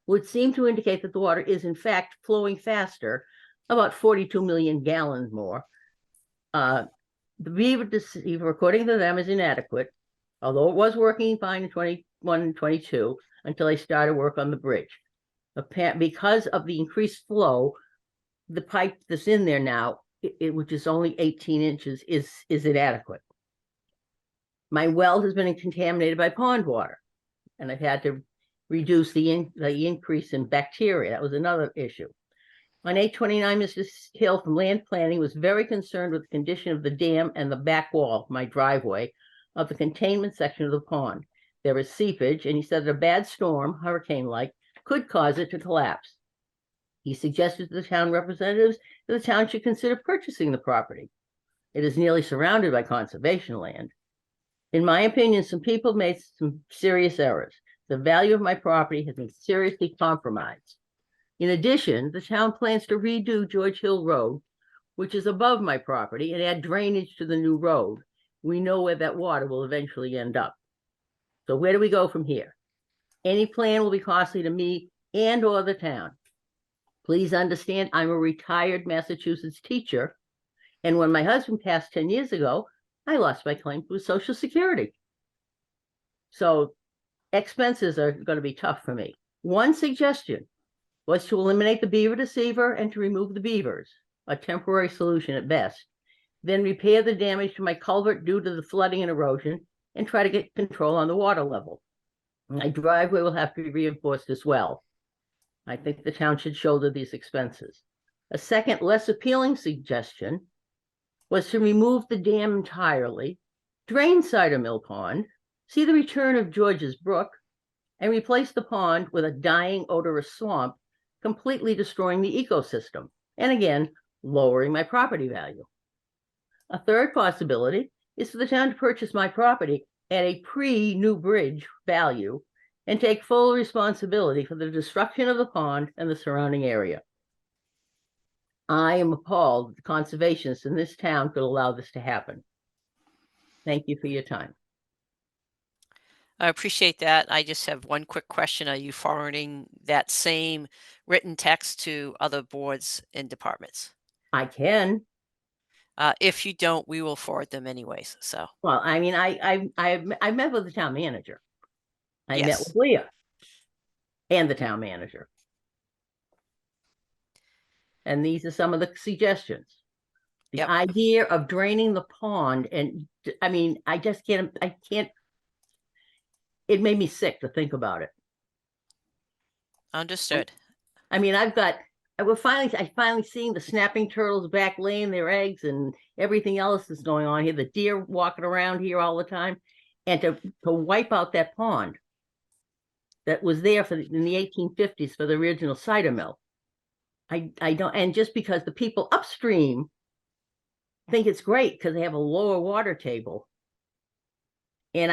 would seem to indicate that the water is in fact flowing faster, about 42 million gallons more. The beaver deceiver, according to them, is inadequate, although it was working fine in 21 and 22 until I started work on the bridge. Because of the increased flow, the pipe that's in there now, which is only 18 inches, is inadequate. My well has been contaminated by pond water, and I've had to reduce the increase in bacteria. That was another issue. On 8/29, Mr. Hill from Land Planning was very concerned with the condition of the dam and the back wall, my driveway, of the containment section of the pond. There is seepage, and he said that a bad storm, hurricane-like, could cause it to collapse. He suggested to the town representatives that the town should consider purchasing the property. It is nearly surrounded by conservation land. In my opinion, some people made some serious errors. The value of my property has been seriously compromised. In addition, the town plans to redo George Hill Road, which is above my property, and add drainage to the new road. We know where that water will eventually end up. So where do we go from here? Any plan will be costly to me and or the town. Please understand, I'm a retired Massachusetts teacher, and when my husband passed 10 years ago, I lost my claim to Social Security. So expenses are going to be tough for me. One suggestion was to eliminate the beaver deceiver and to remove the beavers, a temporary solution at best. Then repair the damage to my culvert due to the flooding and erosion and try to get control on the water level. My driveway will have to be reinforced as well. I think the town should shoulder these expenses. A second, less appealing suggestion was to remove the dam entirely, drain Cider Mill Pond, see the return of George's Brook, and replace the pond with a dying, odorous swamp, completely destroying the ecosystem, and again, lowering my property value. A third possibility is for the town to purchase my property at a pre-new bridge value and take full responsibility for the destruction of the pond and the surrounding area. I am appalled that the conservationists in this town could allow this to happen. Thank you for your time. I appreciate that. I just have one quick question. Are you forwarding that same written text to other boards and departments? I can. If you don't, we will forward them anyways. So, well, I mean, I met with the town manager. I met yes. with Leah and the town manager. And these are some of the suggestions. The Yep. idea of draining the pond, and I mean, I can't, it made me sick to think about it. Understood. I mean, I've got I finally seeing the snapping turtles back laying their eggs and everything else is going on here. The deer walking around here all the time, and to wipe out that pond that was there in the 1850s for the original cider mill. I don't, and just because the people upstream think it's great because they have a lower water table. And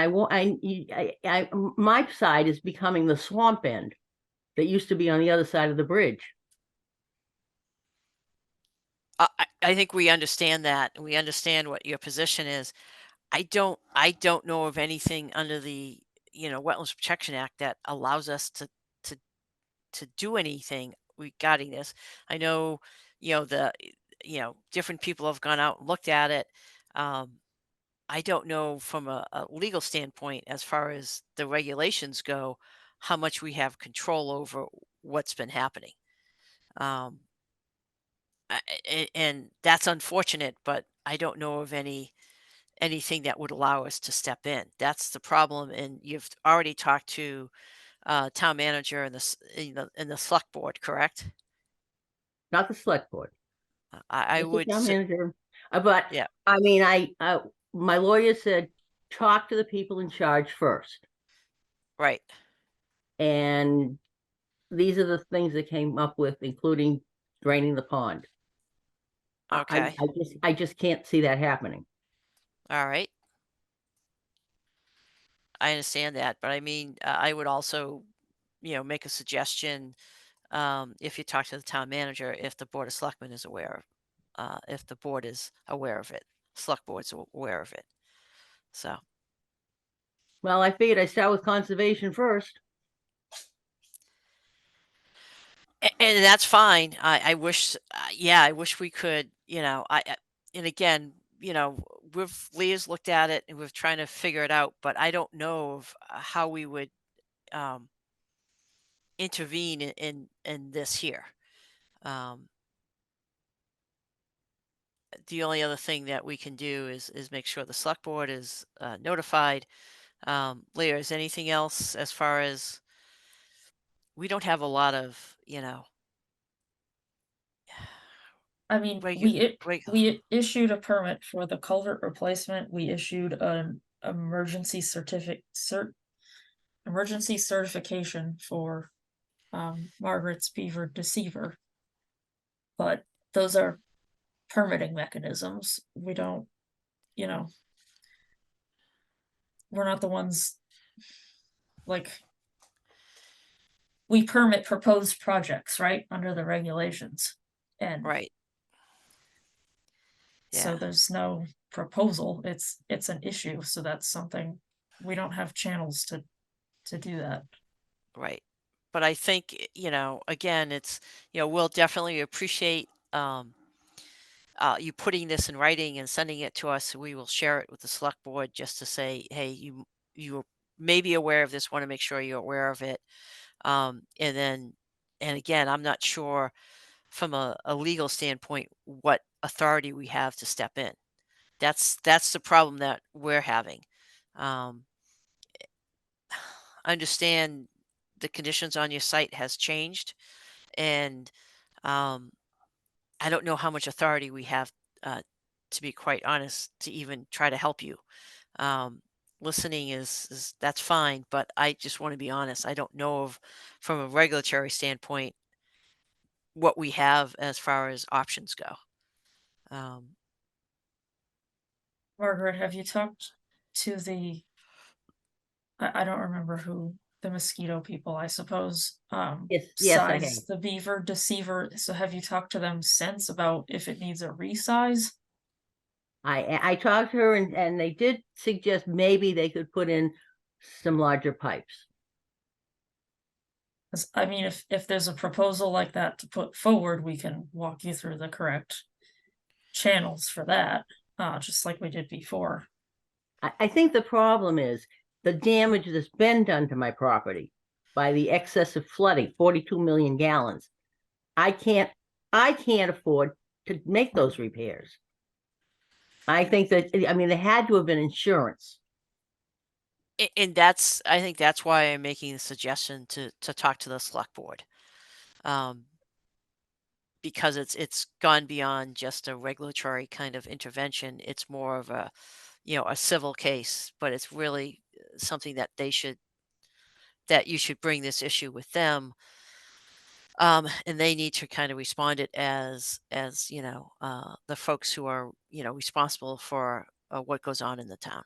my side is becoming the swamp end that used to be on the other side of the bridge. I think we understand that, and we understand what your position is. I don't know of anything under the, Wetlands Protection Act that allows us to do anything regarding this. I know, different people have gone out and looked at it. I don't know from a legal standpoint, as far as the regulations go, how much we have control over what's been happening. And that's unfortunate, but I don't know of anything that would allow us to step in. That's the problem. And you've already talked to town manager and the select board, correct? Not the select board. I Just the would town say, manager. But yeah, I mean, my lawyer said talk to the people in charge first, right. and these are the things that came up with, including draining the pond. Okay. I just can't see that happening. All right. I understand that, but I mean, I would also, make a suggestion, if you talk to the town manager, if the board of selectmen is aware of, if the board is aware of it, select board's aware of it. So, Well, I figured I'd start with conservation first. and that's fine. I wish, yeah, I wish we could, and again, Leah's looked at it and we're trying to figure it out, but I don't know of how we would intervene in this here. The only other thing that we can do is make sure the select board is notified. Leah, is anything else as far as, we don't have a lot of, I mean, we issued a permit for the culvert replacement. We issued an emergency certification for Margaret's Beaver Deceiver. But those are permitting mechanisms. We don't, we're not the ones, like, we permit proposed projects, right, under the regulations. And right. so Yeah, there's no proposal. It's an issue. So that's something we don't have channels to do that. right. But I think, again, it's, we'll definitely appreciate you putting this in writing and sending it to us. We will share it with the select board just to say, hey, you may be aware of this, want to make sure you're aware of it. And again, I'm not sure from a legal standpoint what authority we have to step in. That's the problem that we're having. Understand the conditions on your site has changed, and I don't know how much authority we have, to be quite honest, to even try to help you. Listening is that's fine, but I just want to be honest. I don't know of, from a regulatory standpoint, what we have as far as options go. Margaret, have you talked to I don't remember who, the mosquito people, I suppose, Yes, I have. size the Beaver Deceiver. So have you talked to them since about if it needs a resize? I talked to her and they did suggest maybe they could put in some larger pipes. 'Cause, I mean, if there's a proposal like that to put forward, we can walk you through the correct channels for that, just like we did before. I think the problem is the damage that's been done to my property by the excessive flooding, 42 million gallons. I can't afford to make those repairs. I think that, I mean, there had to have been insurance. And I think that's why I'm making the suggestion to talk to the select board. because it's gone beyond just a regulatory kind of intervention. It's more of a, a civil case, but it's really something that you should bring this issue with them. And they need to kind of respond it as the folks who are responsible for what goes on in the town.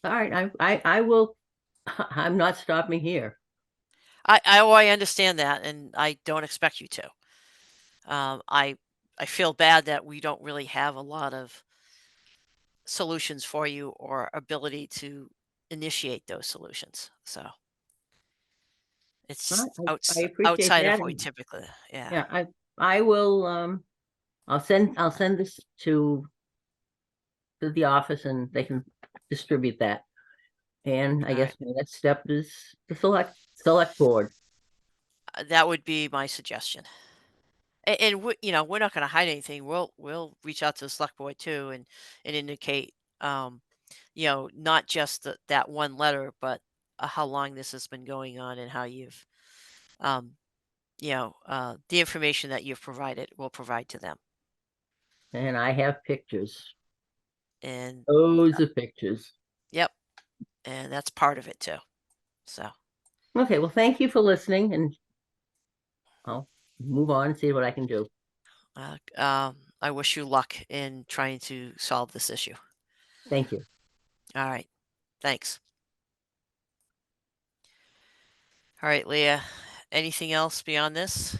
All right, I will, I'm not stopping here. I understand that, and I don't expect you to. I feel bad that we don't really have a lot of solutions for you or ability to initiate those solutions. So it's All right, I appreciate outside of that, what we and- typically, Yeah, I will, I'll send this to the office and they can distribute that. And I All guess my next step is the select board. That would be my suggestion. And we're not going to hide anything. We'll reach out to the select board too and indicate, not just that one letter, but how long this has been going on and how you've, the information that you've provided, we'll provide to them. And I have pictures, And loads of pictures. yep, and that's part of it too. So Okay, well, thank you for listening, and I'll move on and see what I can do. I wish you luck in trying to solve this issue. Thank you. All right, thanks. All right, Leah, anything else beyond this?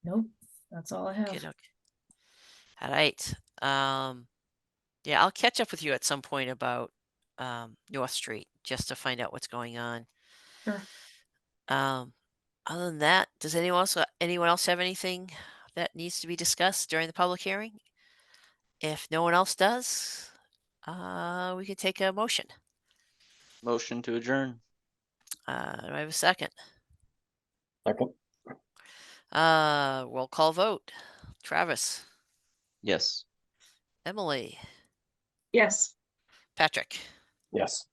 Nope, that's all I have. Okay. All right. Yeah, I'll catch up with you at some point about North Street just to find out what's going on. Sure. Other than that, does anyone else have anything that needs to be discussed during the public hearing? If no one else does, we could take a motion. Motion to adjourn. Do I have a second? Second. Roll call vote. Travis, Yes. Emily, Yes. Patrick. Yes.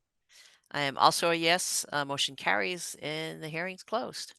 I am also a yes. Motion carries and the hearing's closed.